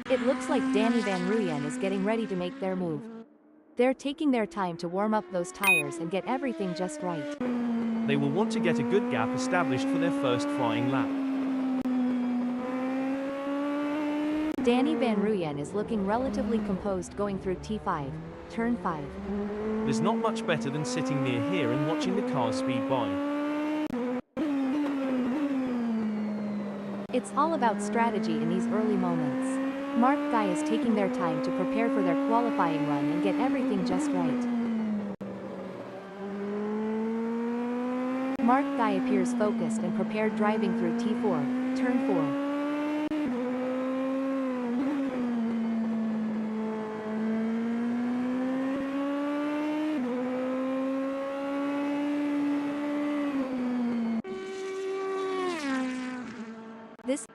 It looks like Danny Van Ruyen is getting ready to make their move. They're taking their time to warm up those tires and get everything just right. They will want to get a good gap established for their first flying lap. Danny Van Ruyen is looking relatively composed going through T5, turn 5. There's not much better than sitting near here and watching the cars speed by. It's all about strategy in these early moments. Mark Guy is taking their time to prepare for their qualifying run and get everything just right. Mark Guy appears focused and prepared driving through T4, turn 4.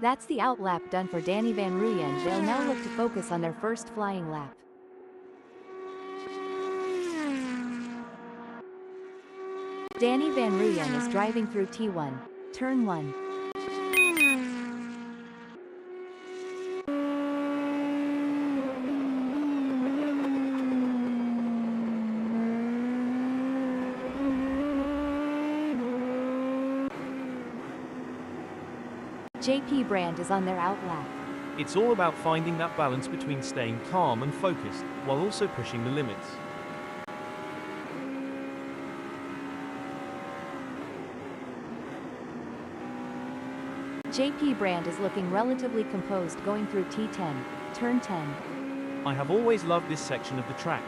That's the outlap done for Danny Van Ruyen. They'll now look to focus on their first flying lap. Danny Van Ruyen is driving through T1, turn 1. JP Brand is on their outlap. It's all about finding that balance between staying calm and focused, while also pushing the limits. JP Brand is looking relatively composed going through T10, turn 10. I have always loved this section of the track.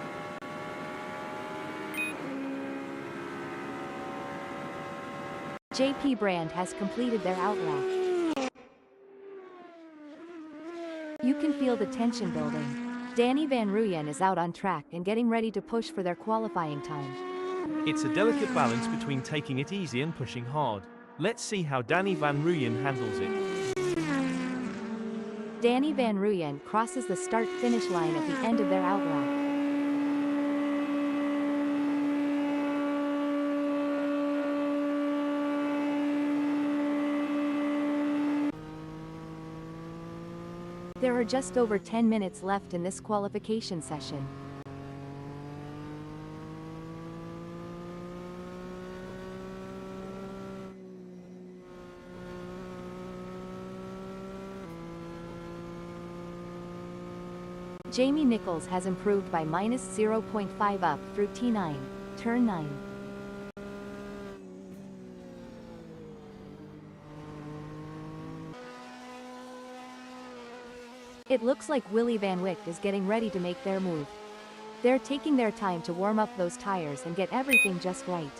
JP Brand has completed their outlap. You can feel the tension building. Danny Van Ruyen is out on track and getting ready to push for their qualifying time. It's a delicate balance between taking it easy and pushing hard. Let's see how Danny Van Ruyen handles it. Danny Van Ruyen crosses the start-finish line at the end of their outlap. There are just over 10 minutes left in this qualification session. Jamie Nichols has improved by minus 0.5 up through T9, turn 9. It looks like Willy Van Wyck is getting ready to make their move. They're taking their time to warm up those tires and get everything just right.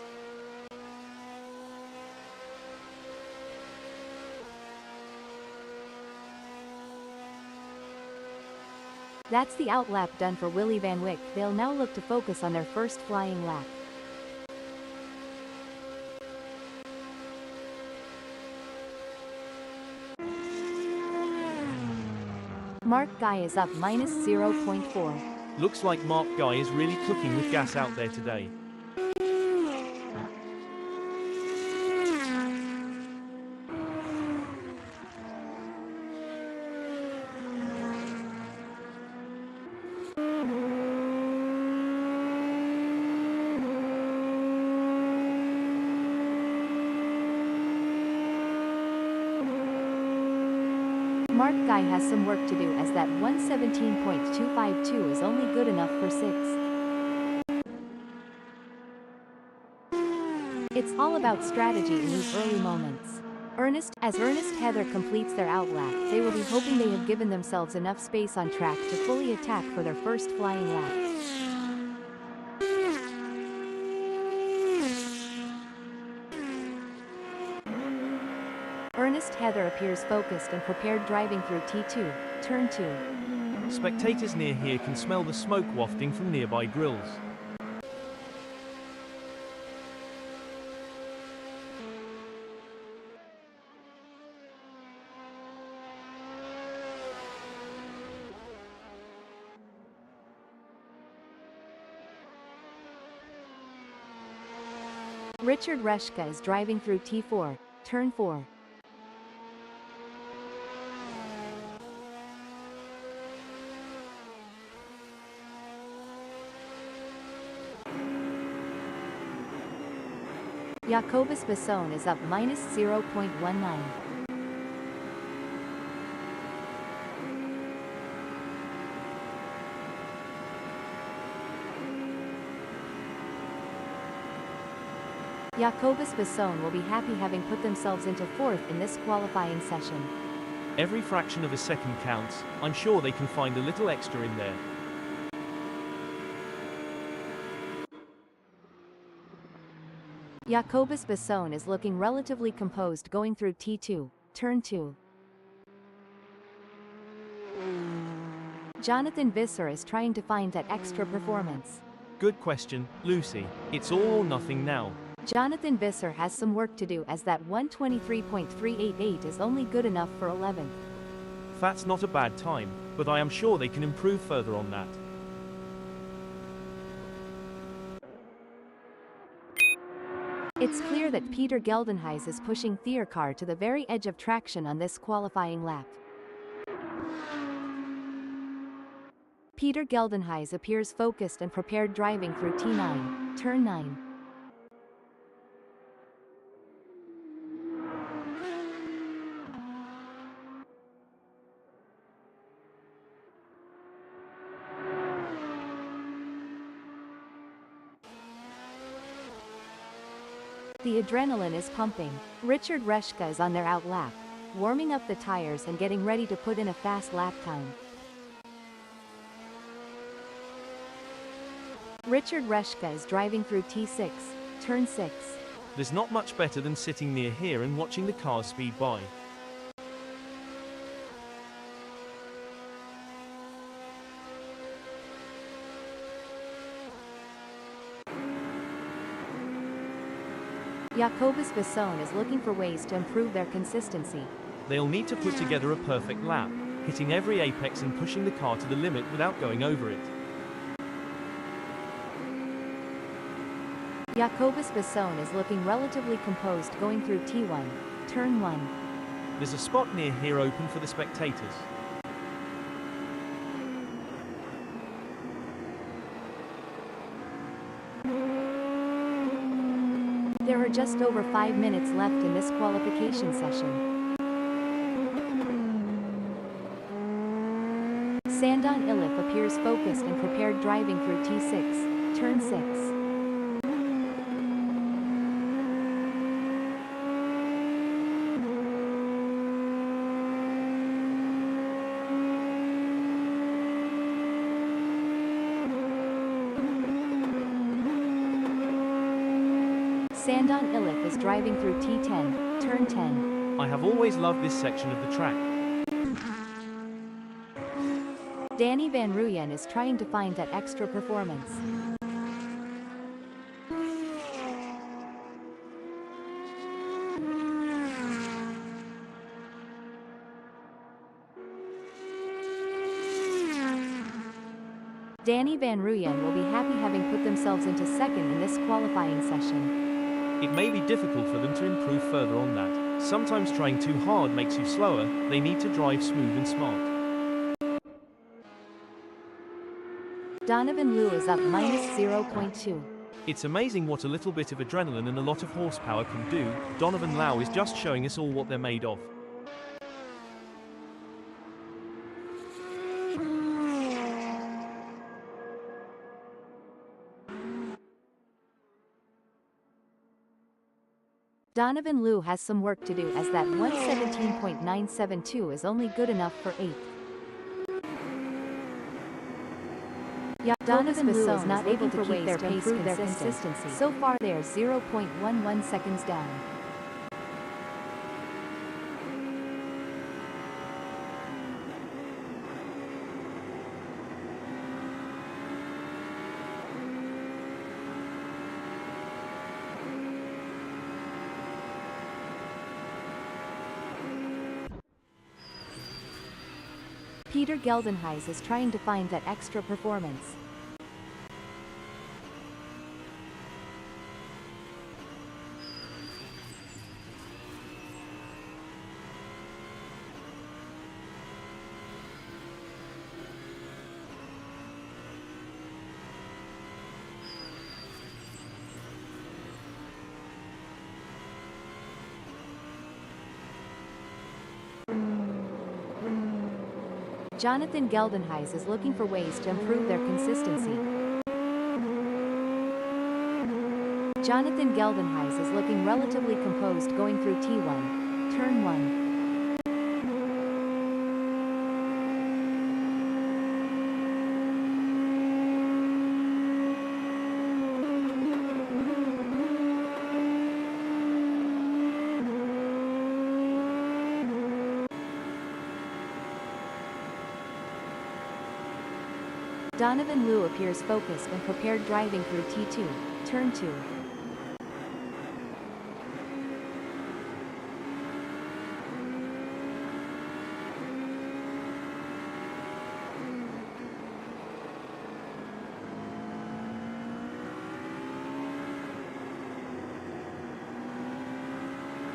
That's the outlap done for Willy Van Wyck. They'll now look to focus on their first flying lap. Mark Guy is up minus 0.4. Looks like Mark Guy is really cooking with gas out there today. Mark Guy has some work to do, as that 117.252 is only good enough for 6th. It's all about strategy in these early moments. As Ernest Heather completes their outlap, they will be hoping they have given themselves enough space on track to fully attack for their first flying lap. Ernest Heather appears focused and prepared driving through T2, turn 2. Spectators near here can smell the smoke wafting from nearby grills. Richard Reshka is driving through T4, turn 4. Jacobus Besson is up minus 0.19. Jacobus Besson will be happy having put themselves into fourth in this qualifying session. Every fraction of a second counts. I'm sure they can find a little extra in there. Jacobus Besson is looking relatively composed going through T2, turn 2. Jonathan Visser is trying to find that extra performance. Good question, Lucy. It's all or nothing now. Jonathan Visser has some work to do as that 123.388 is only good enough for 11th. That's not a bad time, but I am sure they can improve further on that. It's clear that Peter Geldenhuys is pushing Thiercar to the very edge of traction on this qualifying lap. Peter Geldenhuys appears focused and prepared driving through T9, turn 9. The adrenaline is pumping. Richard Reshka is on their out lap, warming up the tires and getting ready to put in a fast lap time. Richard Reshka is driving through T6, turn 6. There's not much better than sitting near here and watching the cars speed by. Jacobus Besson is looking for ways to improve their consistency. They'll need to put together a perfect lap, hitting every apex and pushing the car to the limit without going over it. Jacobus Besson is looking relatively composed going through T1, turn 1. There's a spot near here open for the spectators. There are just over 5 minutes left in this qualification session. Sandon Ilif appears focused and prepared driving through T6, turn 6. Sandon Ilif is driving through T10, turn 10. I have always loved this section of the track. Danny Van Ruyen is trying to find that extra performance. Danny Van Ruyen will be happy having put themselves into second in this qualifying session. It may be difficult for them to improve further on that. Sometimes trying too hard makes you slower. They need to drive smooth and smart. Donovan Liu is up minus 0.2. It's amazing what a little bit of adrenaline and a lot of horsepower can do. Donovan Liu is just showing us all what they're made of. Donovan Liu has some work to do as that 117.972 is only good enough for 8th. Donovan Liu is not able to keep their pace consistent. So far they are 0.11 seconds down. Peter Geldenhuys is trying to find that extra performance. Jonathan Geldenhuys is looking for ways to improve their consistency. Jonathan Geldenhuys is looking relatively composed going through T1, turn 1. Donovan Liu appears focused and prepared driving through T2, turn 2.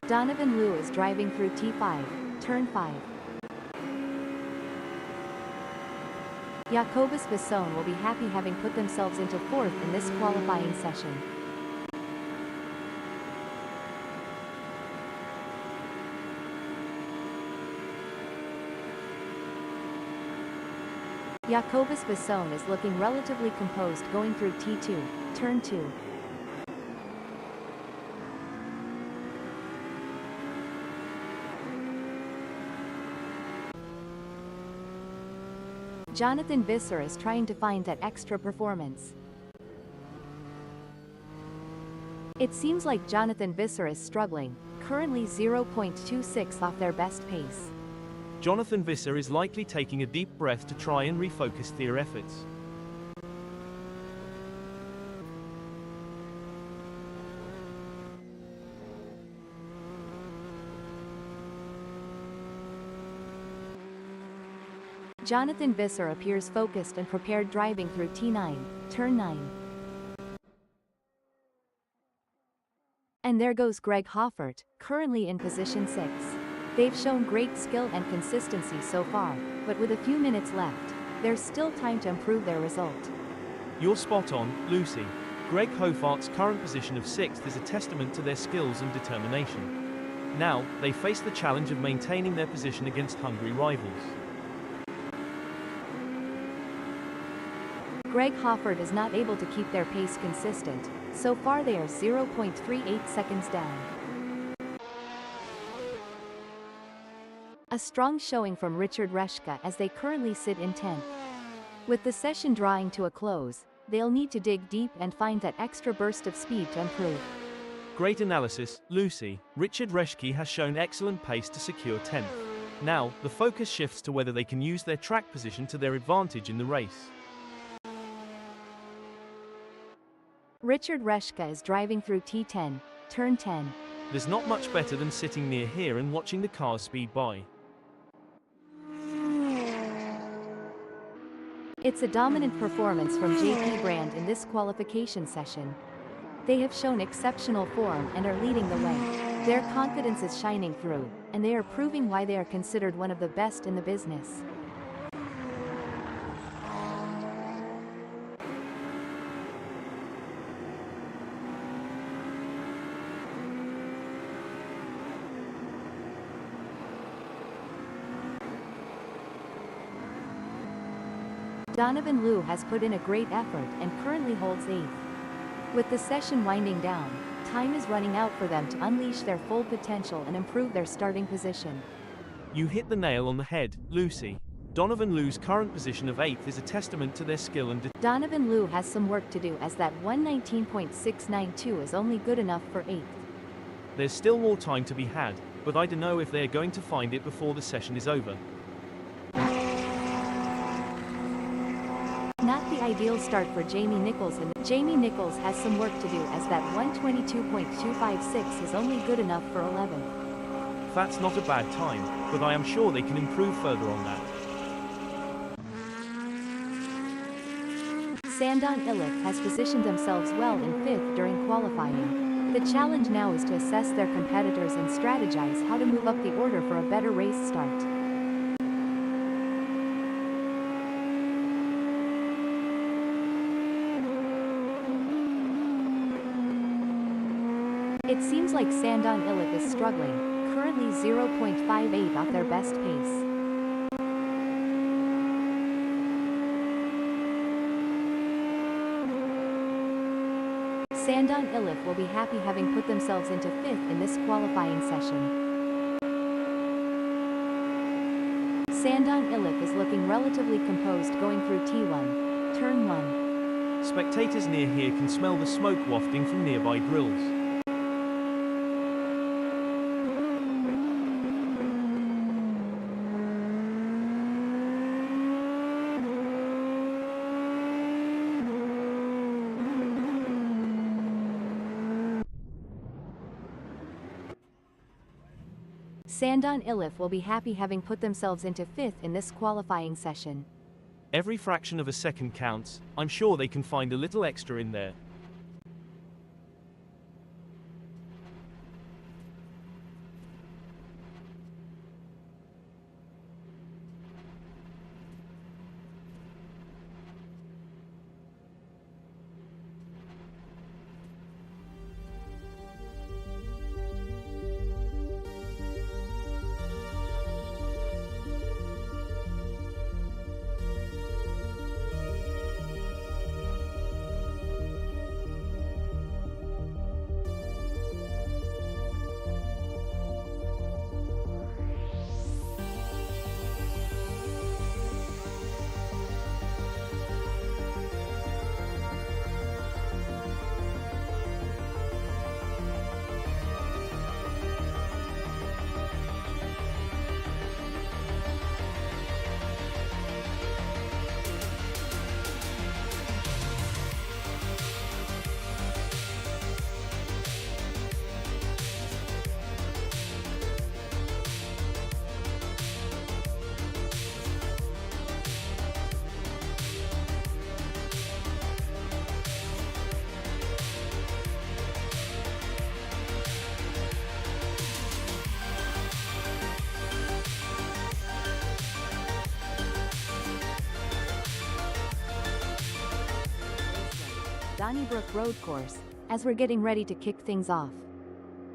Donovan Liu is driving through T5, turn 5. Jacobus Besson will be happy having put themselves into 4th in this qualifying session. Jacobus Besson is looking relatively composed going through T2, turn 2. Jonathan Visser is trying to find that extra performance. It seems like Jonathan Visser is struggling, currently 0.26 off their best pace. Jonathan Visser is likely taking a deep breath to try and refocus their efforts. Jonathan Visser appears focused and prepared driving through T9, turn 9. And there goes Greg Hoffert, currently in position 6. They've shown great skill and consistency so far, but with a few minutes left, there's still time to improve their result. You're spot on, Lucy. Greg Hoffart's current position of 6th is a testament to their skills and determination. Now, they face the challenge of maintaining their position against hungry rivals. Greg Hoffert is not able to keep their pace consistent. So far they are 0.38 seconds down. A strong showing from Richard Reschke as they currently sit in 10th. With the session drawing to a close, they'll need to dig deep and find that extra burst of speed to improve. Great analysis, Lucy. Richard Reschke has shown excellent pace to secure 10th. Now, the focus shifts to whether they can use their track position to their advantage in the race. Richard Reschke is driving through T10, turn 10. There's not much better than sitting near here and watching the cars speed by. It's a dominant performance from JP Brand in this qualification session. They have shown exceptional form and are leading the way. Their confidence is shining through, and they are proving why they are considered one of the best in the business. Donovan Liu has put in a great effort and currently holds 8th. With the session winding down, time is running out for them to unleash their full potential and improve their starting position. You hit the nail on the head, Lucy. Donovan Liu's current position of 8th is a testament to their skill and Donovan Liu has some work to do as that 119.692 is only good enough for 8th. There's still more time to be had, but I don't know if they're going to find it before the session is over. Not the ideal start for Jamie Nichols, and Jamie Nichols has some work to do as that 122.256 is only good enough for 11th. That's not a bad time, but I am sure they can improve further on that. Sandon Illich has positioned themselves well in 5th during qualifying. The challenge now is to assess their competitors and strategize how to move up the order for a better race start. It seems like Sandon Illich is struggling, currently 0.58 off their best pace. Sandon Ilif will be happy having put themselves into 5th in this qualifying session. Sandon Ilif is looking relatively composed going through T1, turn 1. Spectators near here can smell the smoke wafting from nearby grills. Sandon Ilif will be happy having put themselves into 5th in this qualifying session. Every fraction of a second counts. I'm sure they can find a little extra in there. Donnybrook Road Course, as we're getting ready to kick things off.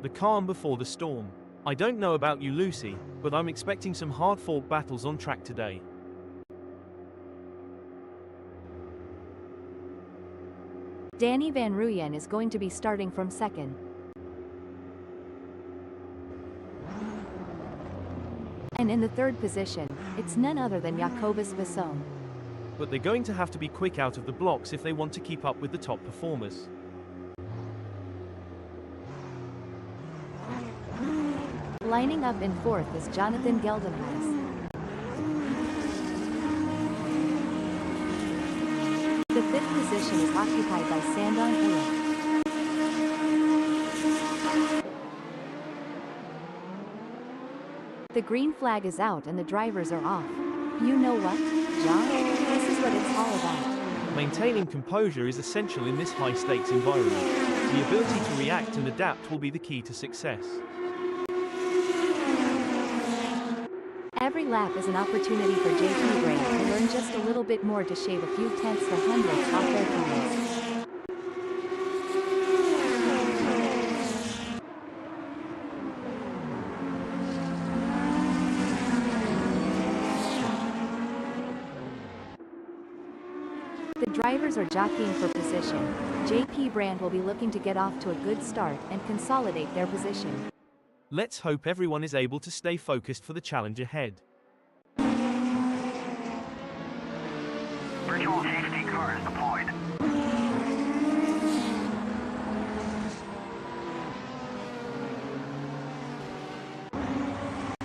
The calm before the storm. I don't know about you, Lucy, but I'm expecting some hard-fought battles on track today. Danny Van Ruyen is going to be starting from 2nd. And in the 3rd position, it's none other than Jacobus Visson. But they're going to have to be quick out of the blocks if they want to keep up with the top performers. Lining up in 4th is Jonathan Geldenhuis. The 5th position is occupied by Sandon Ilif. The green flag is out and the drivers are off. You know what, John? This is what it's all about. Maintaining composure is essential in this high-stakes environment. The ability to react and adapt will be the key to success. Every lap is an opportunity for JP Brain to learn just a little bit more to shave a few tenths to hundredths off their times. The drivers are jockeying for position. JP Brand will be looking to get off to a good start and consolidate their position. Let's hope everyone is able to stay focused for the challenge ahead. Virtual safety cars deployed.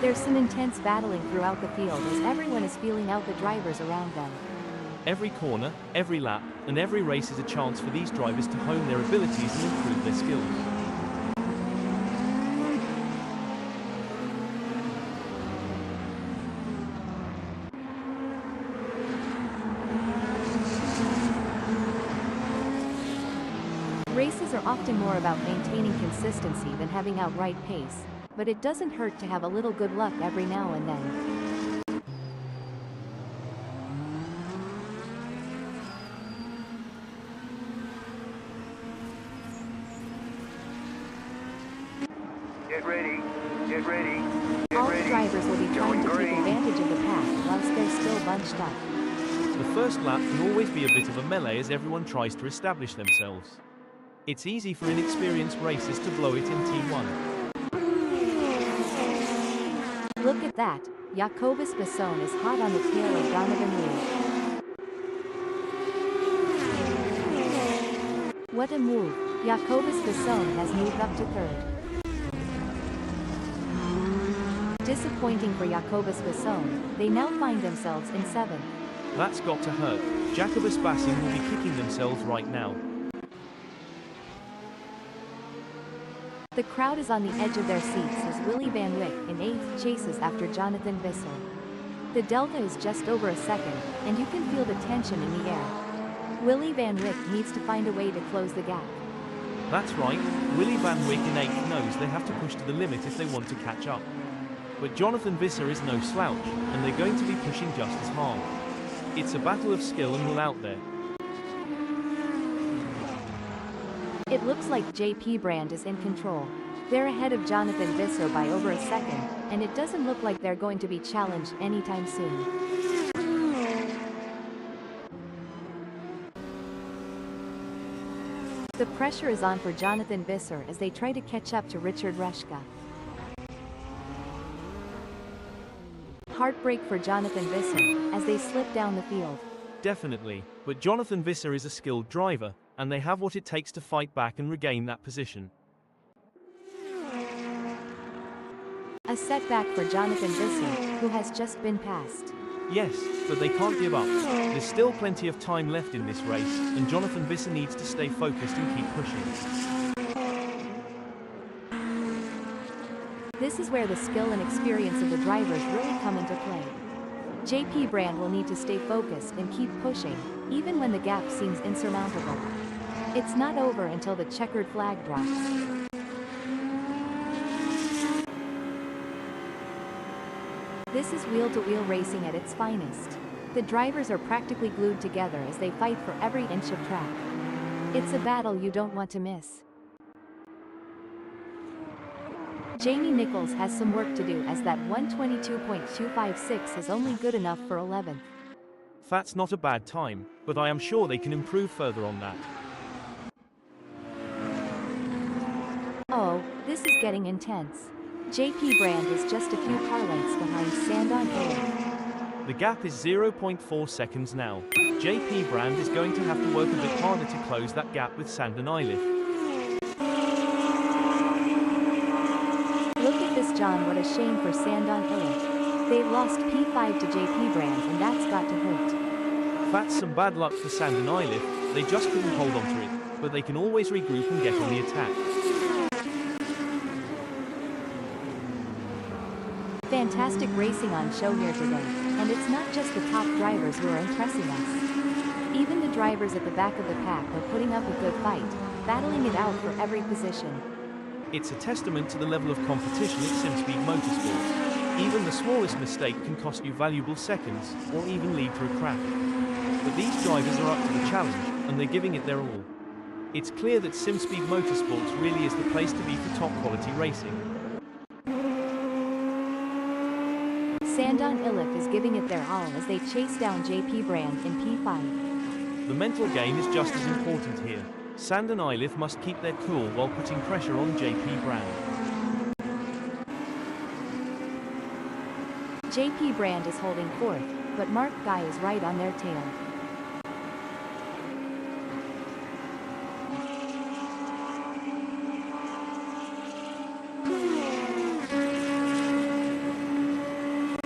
There's some intense battling throughout the field as everyone is feeling out the drivers around them. Every corner, every lap, and every race is a chance for these drivers to hone their abilities and improve their skills. Races are often more about maintaining consistency than having outright pace, but it doesn't hurt to have a little good luck every now and then. Get ready. Get ready. Get All the ready. drivers will be trying to take green. advantage of the pack whilst they're still bunched up. The first lap can always be a bit of a melee as everyone tries to establish themselves. It's easy for inexperienced racers to blow it in T1. Look at that, Jacobus Basson is hot on the tail of Donovan Lee. What a move, Jacobus Basson has moved up to third. Disappointing for Jacobus Basson, they now find themselves in seventh. That's got to hurt. Jacobus Basson will be kicking themselves right now. The crowd is on the edge of their seats as Willy Van Wyck in 8th chases after Jonathan Visser. The delta is just over a second, and you can feel the tension in the air. Willy Van Wyck needs to find a way to close the gap. That's right, Willy Van Wyck in 8th knows they have to push to the limit if they want to catch up. But Jonathan Visser is no slouch, and they're going to be pushing just as hard. It's a battle of skill and will out there. It looks like JP Brand is in control. They're ahead of Jonathan Visser by over a second, and it doesn't look like they're going to be challenged anytime soon. The pressure is on for Jonathan Visser as they try to catch up to Richard Reshka. Heartbreak for Jonathan Visser as they slip down the field. Definitely, but Jonathan Visser is a skilled driver, and they have what it takes to fight back and regain that position. A setback for Jonathan Visser, who has just been passed. Yes, but they can't give up. There's still plenty of time left in this race, and Jonathan Visser needs to stay focused and keep pushing. This is where the skill and experience of the drivers really come into play. JP Brand will need to stay focused and keep pushing, even when the gap seems insurmountable. It's not over until the checkered flag drops. This is wheel-to-wheel racing at its finest. The drivers are practically glued together as they fight for every inch of track. It's a battle you don't want to miss. Jamie Nichols has some work to do as that 122.256 is only good enough for 11th. That's not a bad time, but I am sure they can improve further on that. Oh, this is getting intense. JP Brand is just a few car lengths behind Sandon Illich. The gap is 0.4 seconds now. JP Brand is going to have to work a bit harder to close that gap with Sandon Illich. Look at this, John, what a shame for Sandon Illich. They've lost P5 to JP Brand, and that's got to hurt. That's some bad luck for Sandon Illich. They just couldn't hold on to it, but they can always regroup and get on the attack. Fantastic racing on show here today, and it's not just the top drivers who are impressing us. Even the drivers at the back of the pack are putting up a good fight, battling it out for every position. It's a testament to the level of competition at Simspeed Motorsports. Even the smallest mistake can cost you valuable seconds, or even lead to a crash. But these drivers are up to the challenge, and they're giving it their all. It's clear that Simspeed Motorsports really is the place to be for top quality racing. Sandon Illich is giving it their all as they chase down JP Brand in P5. The mental game is just as important here. Sandon Illich must keep their cool while putting pressure on JP Brand. JP Brand is holding fourth, but Mark Guy is right on their tail.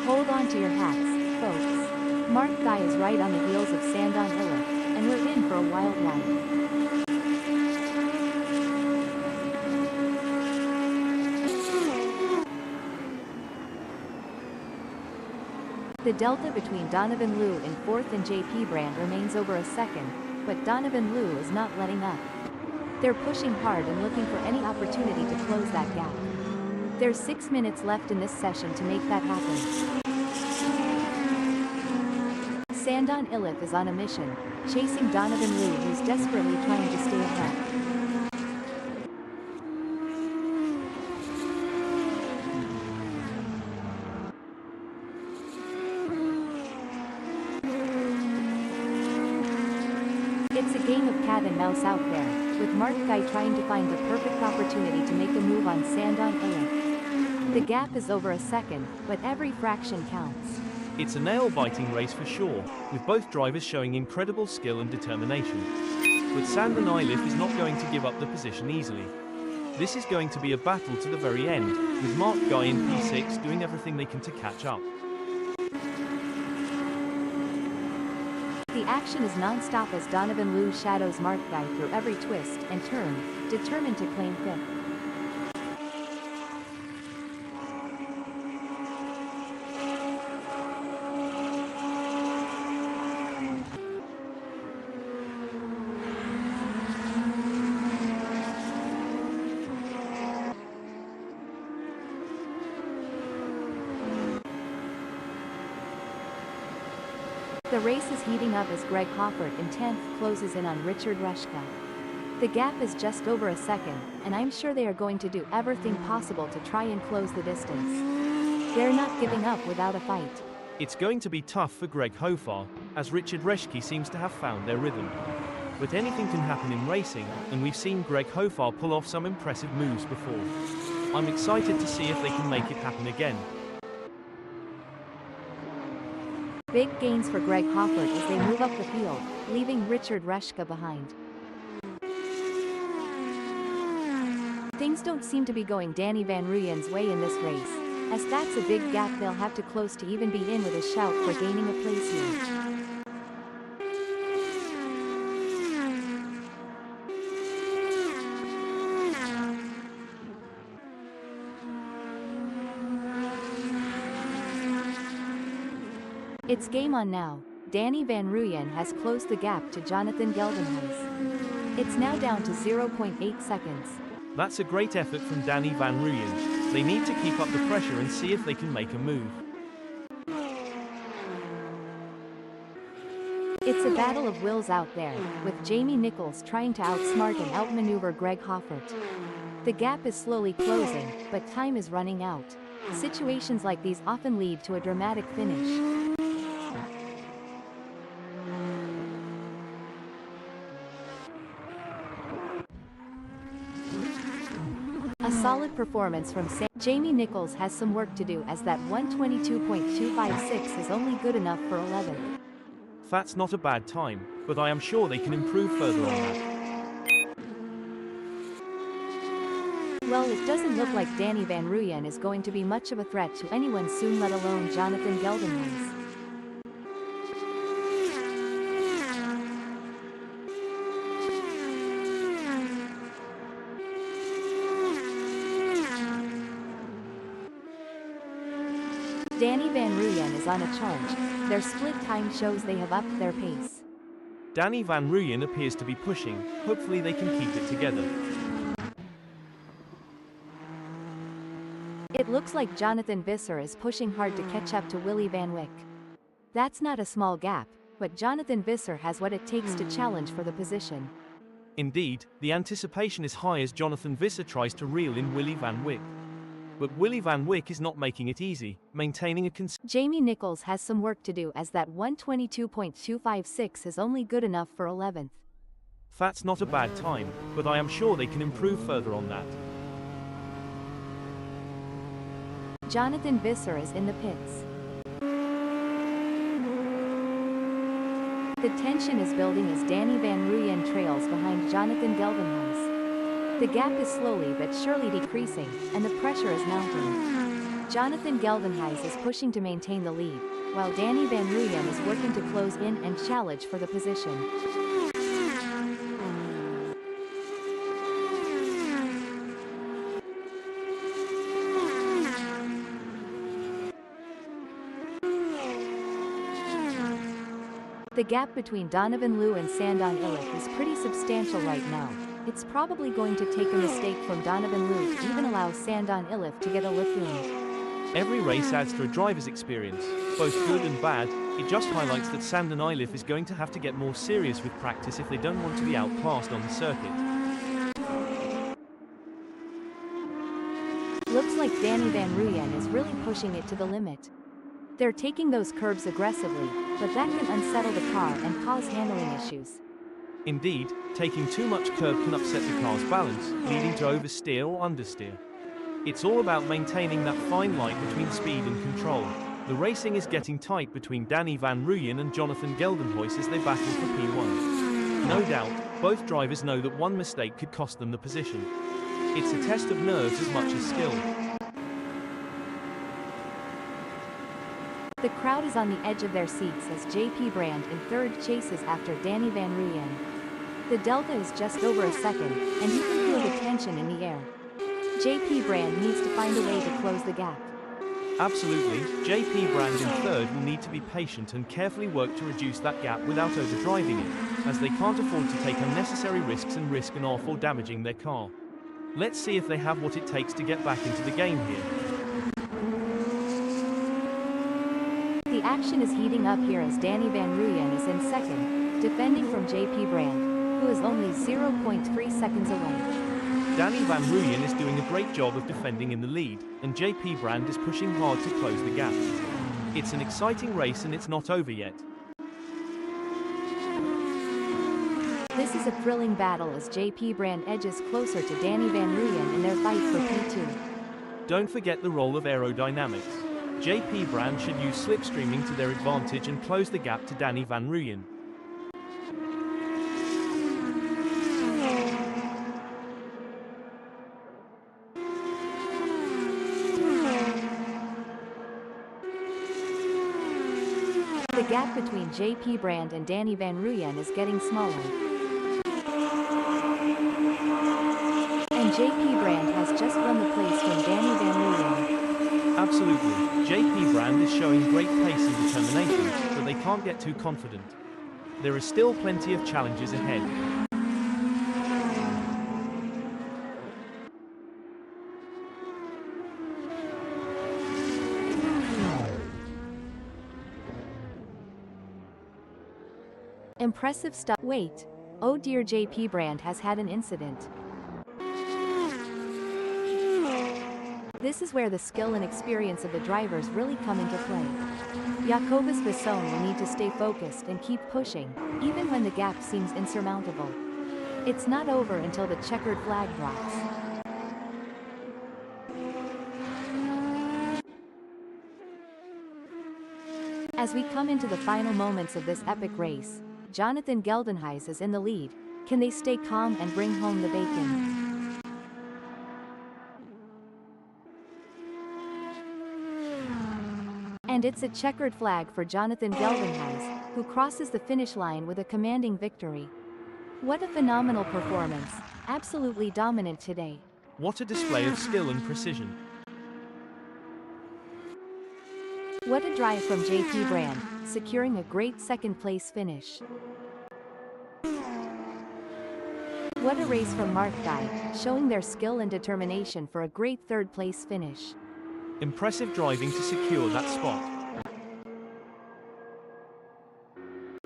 Hold on to your hats, folks. Mark Guy is right on the heels of Sandon Illich, and we're in for a wild ride. The delta between Donovan Liu in fourth and JP Brand remains over a second, but Donovan Liu is not letting up. They're pushing hard and looking for any opportunity to close that gap. There's 6 minutes left in this session to make that happen. Sandon Illich is on a mission, chasing Donovan Liu, who's desperately trying to stay ahead. It's a game of cat and mouse out there, with Mark Guy trying to find the perfect opportunity to make a move on Sandon Illich. The gap is over a second, but every fraction counts. It's a nail-biting race for sure, with both drivers showing incredible skill and determination. But Sandon Illich is not going to give up the position easily. This is going to be a battle to the very end, with Mark Guy in P6 doing everything they can to catch up. The action is non-stop as Donovan Liu shadows Mark Guy through every twist and turn, determined to claim fifth. The race is heating up as Greg Hoffert in 10th closes in on Richard Reshka. The gap is just over a second, and I'm sure they are going to do everything possible to try and close the distance. They're not giving up without a fight. It's going to be tough for Greg Hoffart, as Richard Reshke seems to have found their rhythm. But anything can happen in racing, and we've seen Greg Hoffart pull off some impressive moves before. I'm excited to see if they can make it happen again. Big gains for Greg Hoffert as they move up the field, leaving Richard Reshka behind. Things don't seem to be going Danny Van Ruyen's way in this race, as that's a big gap they'll have to close to even be in with a shout for gaining a place here. It's game on now. Danny Van Ruyen has closed the gap to Jonathan Geldenhuys. It's now down to 0.8 seconds. That's a great effort from Danny Van Ruyen. They need to keep up the pressure and see if they can make a move. It's a battle of wills out there, with Jamie Nichols trying to outsmart and outmaneuver Greg Hoffert. The gap is slowly closing, but time is running out. Situations like these often lead to a dramatic finish. A solid performance from Jamie Nichols has some work to do as that 122.256 is only good enough for 11th. That's not a bad time, but I am sure they can improve further on that. Well, it doesn't look like Danny Van Ruyen is going to be much of a threat to anyone soon, let alone Jonathan Geldenhuys. Danny Van Ruyen is on a charge. Their split time shows they have upped their pace. Danny Van Ruyen appears to be pushing. Hopefully they can keep it together. It looks like Jonathan Visser is pushing hard to catch up to Willy Van Wyck. That's not a small gap, but Jonathan Visser has what it takes to challenge for the position. Indeed, the anticipation is high as Jonathan Visser tries to reel in Willy Van Wyck. But Willy Van Wyck is not making it easy, maintaining a Jamie Nichols has some work to do as that 122.256 is only good enough for 11th. That's not a bad time, but I am sure they can improve further on that. Jonathan Visser is in the pits. The tension is building as Danny Van Ruyen trails behind Jonathan Geldenhuys. The gap is slowly but surely decreasing, and the pressure is mounting. Jonathan Geldenhuys is pushing to maintain the lead, while Danny Van Ruyen is working to close in and challenge for the position. The gap between Donovan Liu and Sandon Illich is pretty substantial right now. It's probably going to take a mistake from Donovan Liu to even allow Sandon Illich to get a lift in. Every race adds to a driver's experience, both good and bad. It just highlights that Sandon Illich is going to have to get more serious with practice if they don't want to be outclassed on the circuit. Looks like Danny Van Ruyen is really pushing it to the limit. They're taking those curbs aggressively, but that can unsettle the car and cause handling issues. Indeed, taking too much curb can upset the car's balance, leading to oversteer or understeer. It's all about maintaining that fine line between speed and control. The racing is getting tight between Danny Van Ruyen and Jonathan Geldenhuys as they battle for P1. No doubt, both drivers know that one mistake could cost them the position. It's a test of nerves as much as skill. The crowd is on the edge of their seats as JP Brand in third chases after Danny Van Ruyen. The delta is just over a second, and you can feel the tension in the air. JP Brand needs to find a way to close the gap. Absolutely, JP Brand in third will need to be patient and carefully work to reduce that gap without overdriving it, as they can't afford to take unnecessary risks and risk an off or damaging their car. Let's see if they have what it takes to get back into the game here. The action is heating up here as Danny Van Ruyen is in second, defending from JP Brand, who is only 0.3 seconds away. Danny Van Ruyen is doing a great job of defending in the lead, and JP Brand is pushing hard to close the gap. It's an exciting race and it's not over yet. This is a thrilling battle as JP Brand edges closer to Danny Van Ruyen in their fight for P2. Don't forget the role of aerodynamics. JP Brand should use slipstreaming to their advantage and close the gap to Danny Van Ruyen. The gap between JP Brand and Danny Van Ruyen is getting smaller. And JP Brand has just won the place from Danny Van Ruyen. Absolutely, JP Brand is showing great pace and determination, but they can't get too confident. There is still plenty of challenges ahead. Impressive stuff. Wait. Oh dear, JP Brand has had an incident. This is where the skill and experience of the drivers really come into play. Jacobus Besson will need to stay focused and keep pushing, even when the gap seems insurmountable. It's not over until the checkered flag drops. As we come into the final moments of this epic race, Jonathan Geldenhuys is in the lead. Can they stay calm and bring home the bacon? And it's a checkered flag for Jonathan Geldenhuys, who crosses the finish line with a commanding victory. What a phenomenal performance, absolutely dominant today. What a display of skill and precision. What a drive from JP Brand, securing a great second-place finish. What a race from Mark Guy, showing their skill and determination for a great third-place finish. Impressive driving to secure that spot.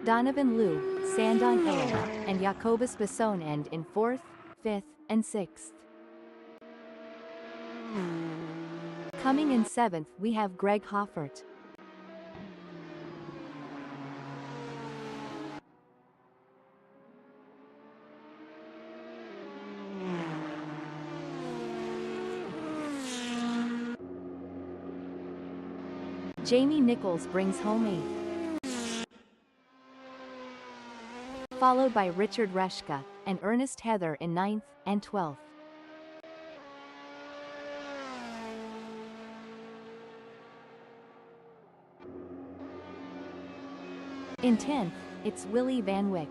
Donovan Liu, Sandon Iller, and Jacobus Besson end in 4th, 5th, and 6th. Coming in 7th, we have Greg Hoffert. Jamie Nichols brings home 8th. Followed by Richard Reshka and Ernest Heather in 9th and 12th. In 10th, it's Willy Van Wyck.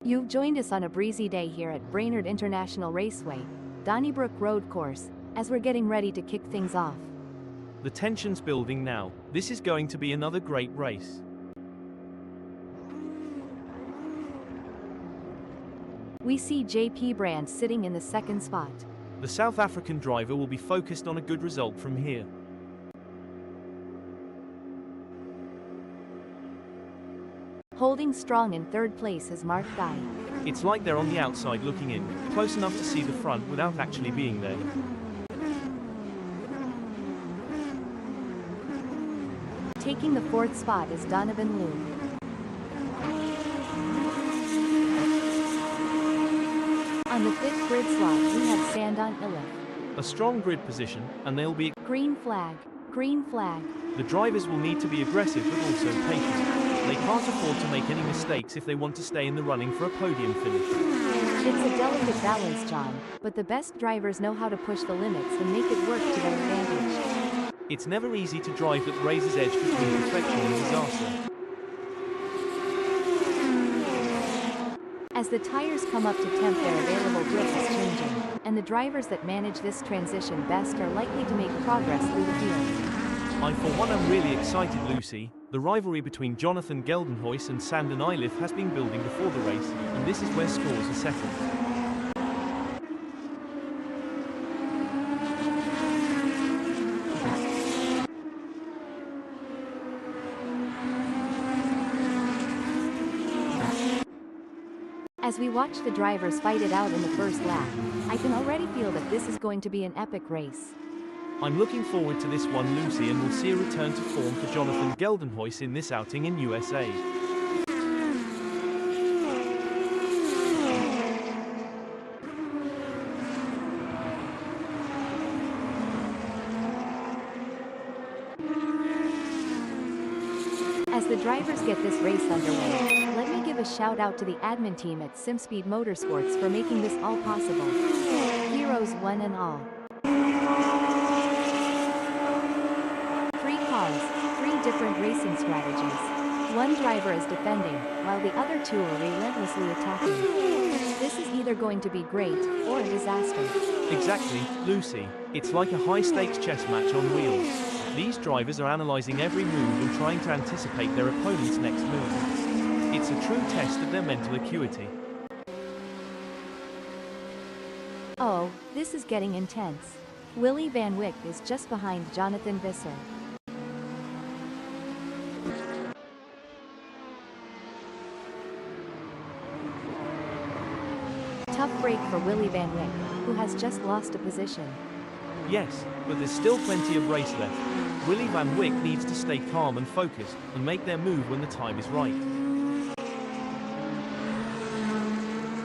You've joined us on a breezy day here at Brainerd International Raceway, Donnybrook Road Course, as we're getting ready to kick things off. The tension's building now. This is going to be another great race. We see JP Brand sitting in the second spot. The South African driver will be focused on a good result from here. Holding strong in third place is Mark Guy. It's like they're on the outside looking in, close enough to see the front without actually being there. Taking the fourth spot is Donovan Liu. On the fifth grid slot we have Sandon Ilif. A strong grid position, and they'll be... Green flag, green flag. The drivers will need to be aggressive but also patient. They can't afford to make any mistakes if they want to stay in the running for a podium finish. It's a delicate balance, John, but the best drivers know how to push the limits and make it work to their advantage. It's never easy to drive that razor's edge between perfection and disaster. As the tires come up to temp, their available grip is changing, and the drivers that manage this transition best are likely to make progress through the field. For one, I'm really excited, Lucy. The rivalry between Jonathan Geldenhuys and Sandon Ilif has been building before the race, and this is where scores are settled. As we watch the drivers fight it out in the first lap, I can already feel that this is going to be an epic race. I'm looking forward to this one, Lucy, and we'll see a return to form for Jonathan Geldenhuys in this outing in USA. As the drivers get this race underway, let me give a shout out to the admin team at Simspeed Motorsports for making this all possible. Heroes one and all. 3 cars, 3 different racing strategies. One driver is defending, while the other 2 are relentlessly attacking. This is either going to be great, or a disaster. Exactly, Lucy. It's like a high-stakes chess match on wheels. These drivers are analyzing every move and trying to anticipate their opponent's next move. It's a true test of their mental acuity. Oh, this is getting intense. Willy Van Wyck is just behind Jonathan Visser. Tough break for Willy Van Wyck, who has just lost a position. Yes, but there's still plenty of race left. Willy Van Wyck needs to stay calm and focused, and make their move when the time is right.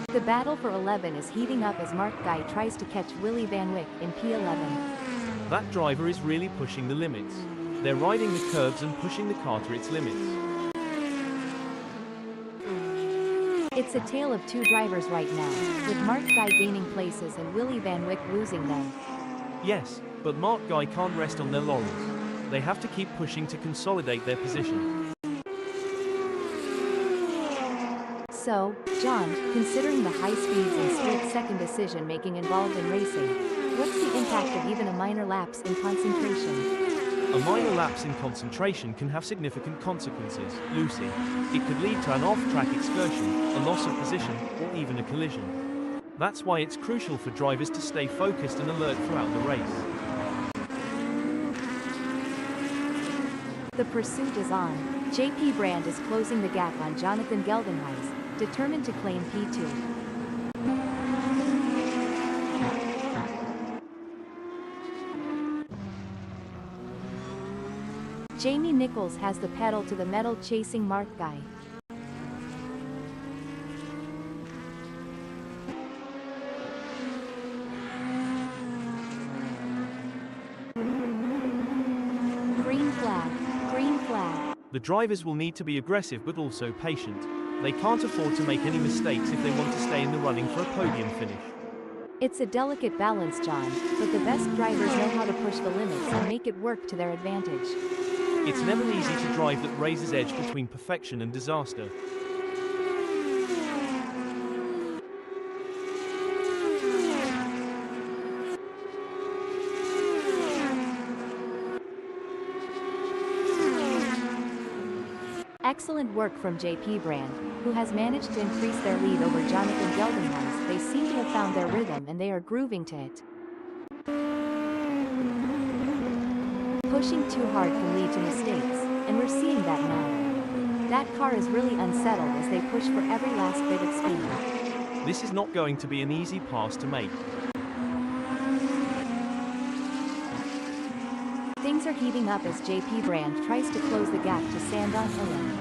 The battle for 11 is heating up as Mark Guy tries to catch Willy Van Wyck in P11. That driver is really pushing the limits. They're riding the curbs and pushing the car to its limits. It's a tale of 2 drivers right now, with Mark Guy gaining places and Willy Van Wyck losing them. Yes, but Mark Guy can't rest on their laurels. They have to keep pushing to consolidate their position. So, John, considering the high speeds and split-second decision-making involved in racing, what's the impact of even a minor lapse in concentration? A minor lapse in concentration can have significant consequences, Lucy. It could lead to an off-track excursion, a loss of position, or even a collision. That's why it's crucial for drivers to stay focused and alert throughout the race. The pursuit is on. JP Brand is closing the gap on Jonathan Geldenhuys, determined to claim P2. Jamie Nichols has the pedal to the metal, chasing Mark Guy. Green flag, green flag. The drivers will need to be aggressive but also patient. They can't afford to make any mistakes if they want to stay in the running for a podium finish. It's a delicate balance, John, but the best drivers know how to push the limits and make it work to their advantage. It's never easy to drive that razor's edge between perfection and disaster. Excellent work from JP Brand, who has managed to increase their lead over Jonathan Geldenhuis. They seem to have found their rhythm and they are grooving to it. Pushing too hard can lead to mistakes, and we're seeing that now. That car is really unsettled as they push for every last bit of speed. This is not going to be an easy pass to make. Things are heating up as JP Brand tries to close the gap to Sandon Illich.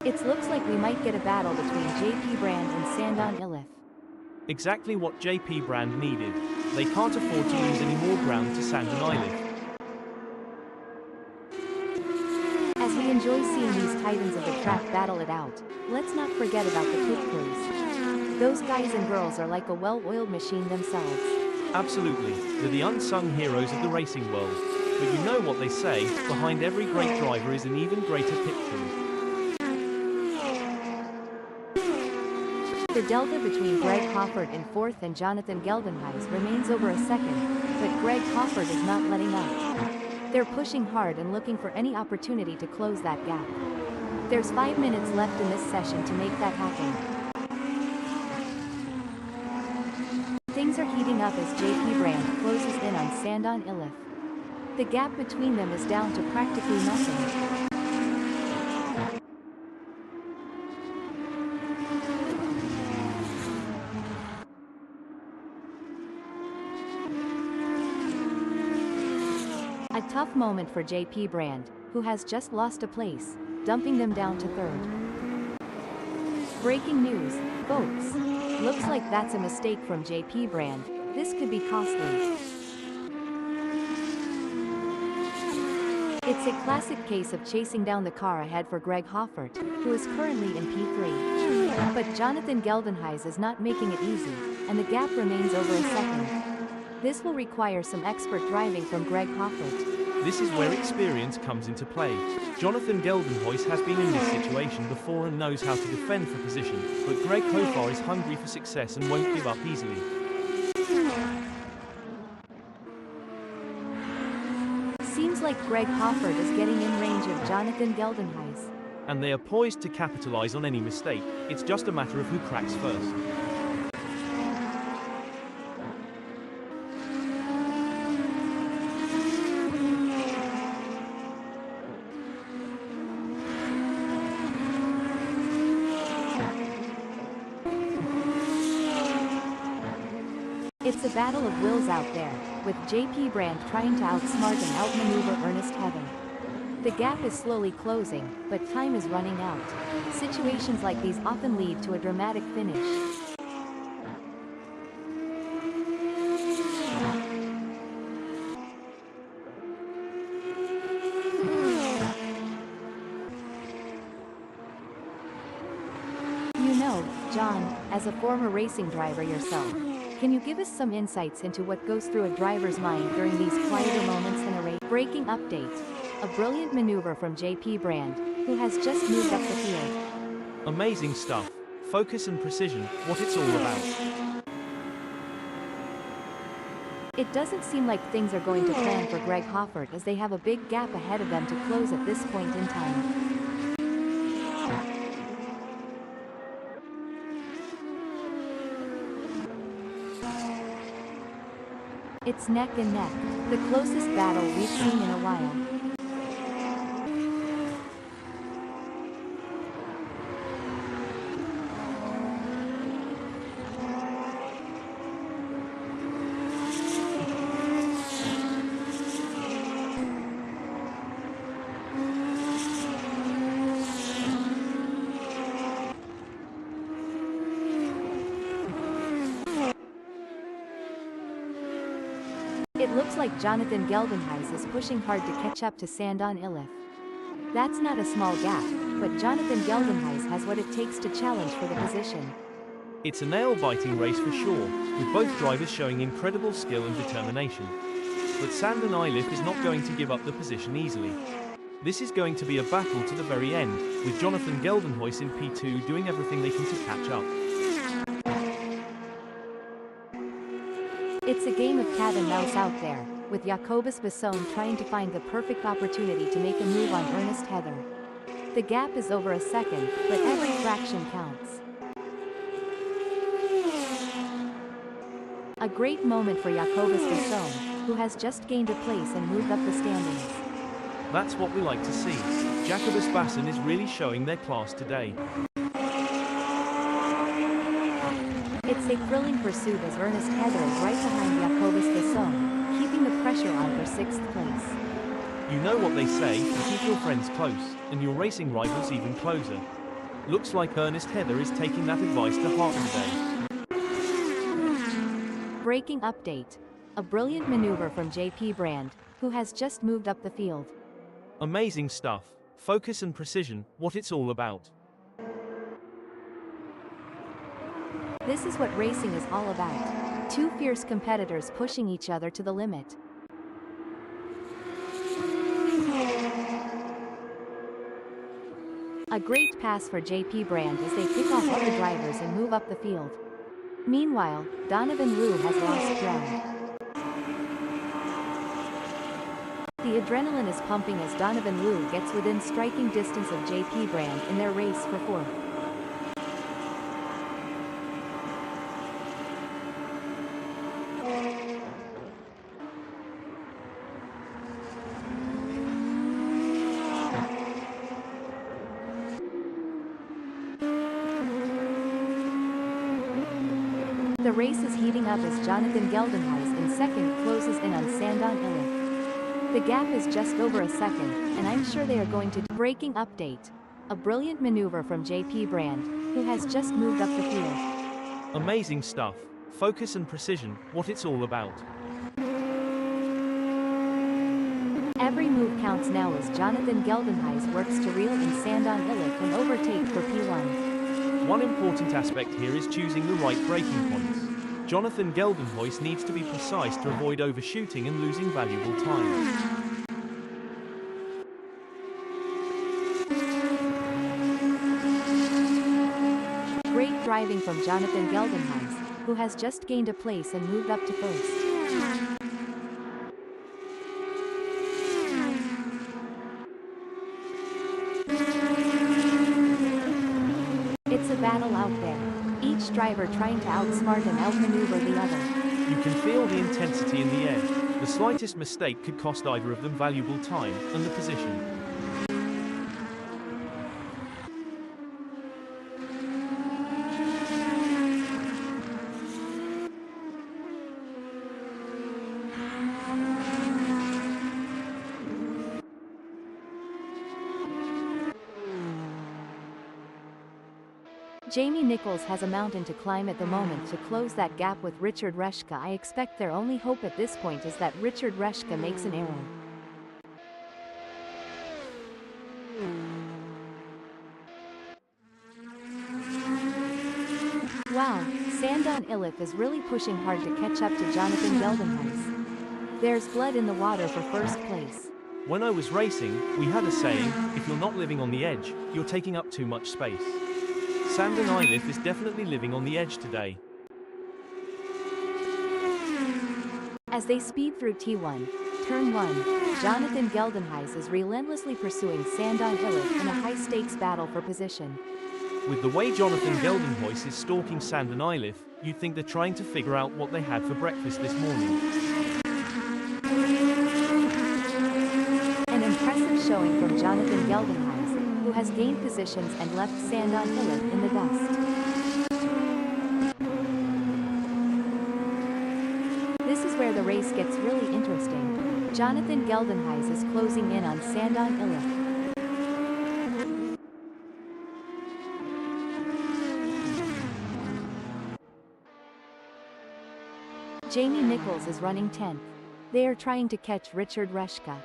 It looks like we might get a battle between JP Brand and Sandon Illich. Exactly what JP Brand needed. They can't afford to lose any more ground to Sandon Illich. As we enjoy seeing these titans of the track battle it out, let's not forget about the pit crews. Those guys and girls are like a well-oiled machine themselves. Absolutely, they're the unsung heroes of the racing world. But you know what they say, behind every great driver is an even greater pit crew. The delta between Greg Hoffert in fourth and Jonathan Geldenhuis remains over a second, but Greg Hoffert is not letting up. They're pushing hard and looking for any opportunity to close that gap. There's 5 minutes left in this session to make that happen. Things are heating up as JP Brand closes in on Sandon Illich. The gap between them is down to practically nothing. A tough moment for JP Brand, who has just lost a place, dumping them down to third. Breaking news, folks. Looks like that's a mistake from JP Brand. This could be costly. It's a classic case of chasing down the car ahead for Greg Hoffert, who is currently in P3. But Jonathan Geldenhuis is not making it easy, and the gap remains over a second. This will require some expert driving from Greg Hoffert. This is where experience comes into play. Jonathan Geldenhuis has been in this situation before and knows how to defend for position, but Greg Hoffert is hungry for success and won't give up easily. Seems like Greg Hoffert is getting in range of Jonathan Geldenhuis. And they are poised to capitalize on any mistake. It's just a matter of who cracks first. It's a battle of wills out there, with JP Brand trying to outsmart and outmaneuver Ernest Heaven. The gap is slowly closing, but time is running out. Situations like these often lead to a dramatic finish. You know, John, as a former racing driver yourself, can you give us some insights into what goes through a driver's mind during these quieter moments in a race? Breaking update. A brilliant maneuver from JP Brand, who has just moved up the field. Amazing stuff. Focus and precision, what it's all about. It doesn't seem like things are going to plan for Greg Hoffert as they have a big gap ahead of them to close at this point in time. It's neck and neck, the closest battle we've seen in a while. It looks like Jonathan Geldenhuis is pushing hard to catch up to Sandon Illich. That's not a small gap, but Jonathan Geldenhuis has what it takes to challenge for the position. It's a nail-biting race for sure, with both drivers showing incredible skill and determination. But Sandon Illich is not going to give up the position easily. This is going to be a battle to the very end, with Jonathan Geldenhuys in P2 doing everything they can to catch up. It's a game of cat and mouse out there, with Jacobus Basson trying to find the perfect opportunity to make a move on Ernest Heather. The gap is over a second, but every fraction counts. A great moment for Jacobus Basson, who has just gained a place and moved up the standings. That's what we like to see. Jacobus Basson is really showing their class today. It's a thrilling pursuit as Ernest Heather is right behind Jacobus Basson, keeping the pressure on for 6th place. You know what they say, keep your friends close, and your racing rivals even closer. Looks like Ernest Heather is taking that advice to heart today. Braking update. A brilliant maneuver from JP Brand, who has just moved up the field. Amazing stuff. Focus and precision, what it's all about. This is what racing is all about. Two fierce competitors pushing each other to the limit. A great pass for JP Brand as they pick off other drivers and move up the field. Meanwhile, Donovan Roux has lost ground. The adrenaline is pumping as Donovan Roux gets within striking distance of JP Brand in their race for 4th. The race is heating up as Jonathan Geldenhuys in 2nd closes in on Sandon Illich. The gap is just over a second, and I'm sure they are going to do. Braking update. A brilliant maneuver from JP Brand, who has just moved up the field. Amazing stuff. Focus and precision, what it's all about. Every move counts now as Jonathan Geldenhuys works to reel in Sandon Illich and overtake for P1. One important aspect here is choosing the right braking points. Jonathan Geldenhuys needs to be precise to avoid overshooting and losing valuable time. Great driving from Jonathan Geldenhuys, who has just gained a place and moved up to 1st. It's a battle out there, each driver trying to outsmart and outmaneuver the other. You can feel the intensity in the air. The slightest mistake could cost either of them valuable time and the position. Jamie Nichols has a mountain to climb at the moment to close that gap with Richard Reshka. I expect their only hope at this point is that Richard Reshka makes an error. Wow, Sandon Illich is really pushing hard to catch up to Jonathan Geldenhuys. There's blood in the water for 1st place. When I was racing, we had a saying, if you're not living on the edge, you're taking up too much space. Sandon Illich is definitely living on the edge today. As they speed through T1, Turn 1, Jonathan Geldenhuys is relentlessly pursuing Sandon Illich in a high-stakes battle for position. With the way Jonathan Geldenhuys is stalking Sandon Illich, you'd think they're trying to figure out what they had for breakfast this morning. An impressive showing from Jonathan Geldenhuys, who has gained positions and left Sandon Illich in the dust. This is where the race gets really interesting. Jonathan Geldenhuys is closing in on Sandon Illich. Jamie Nichols is running 10th. They are trying to catch Richard Reshka.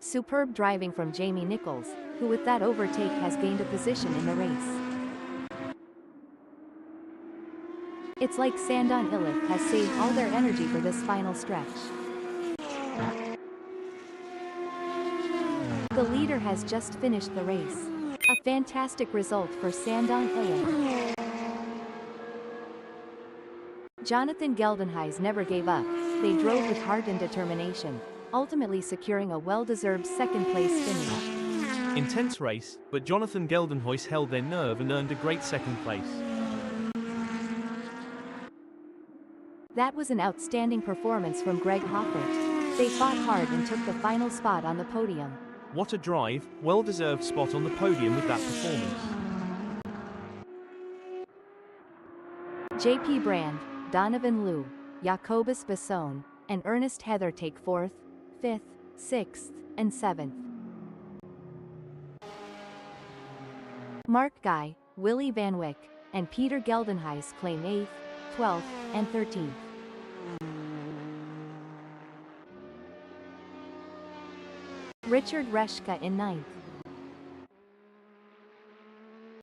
Superb driving from Jamie Nichols, who with that overtake has gained a position in the race. It's like Sandon Illich has saved all their energy for this final stretch. has just finished the race. A fantastic result for Sandong Illich. Jonathan Geldenhuys never gave up. They drove with heart and determination, ultimately securing a well-deserved second-place finish. Intense race, but Jonathan Geldenhuys held their nerve and earned a great second place. That was an outstanding performance from Greg Hoffert. They fought hard and took the final spot on the podium. What a drive, well-deserved spot on the podium with that performance. JP Brand, Donovan Liu, Jacobus Besson, and Ernest Heather take 4th, 5th, 6th, and 7th. Mark Guy, Willy Van Wyck, and Peter Geldenhuys claim 8th, 12th, and 13th. Richard Reschke in 9th.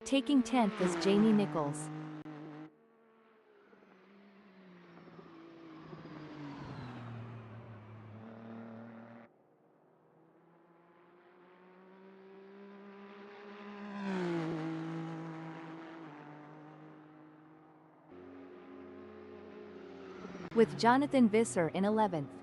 Taking 10th is Jamie Nichols. With Jonathan Visser in 11th.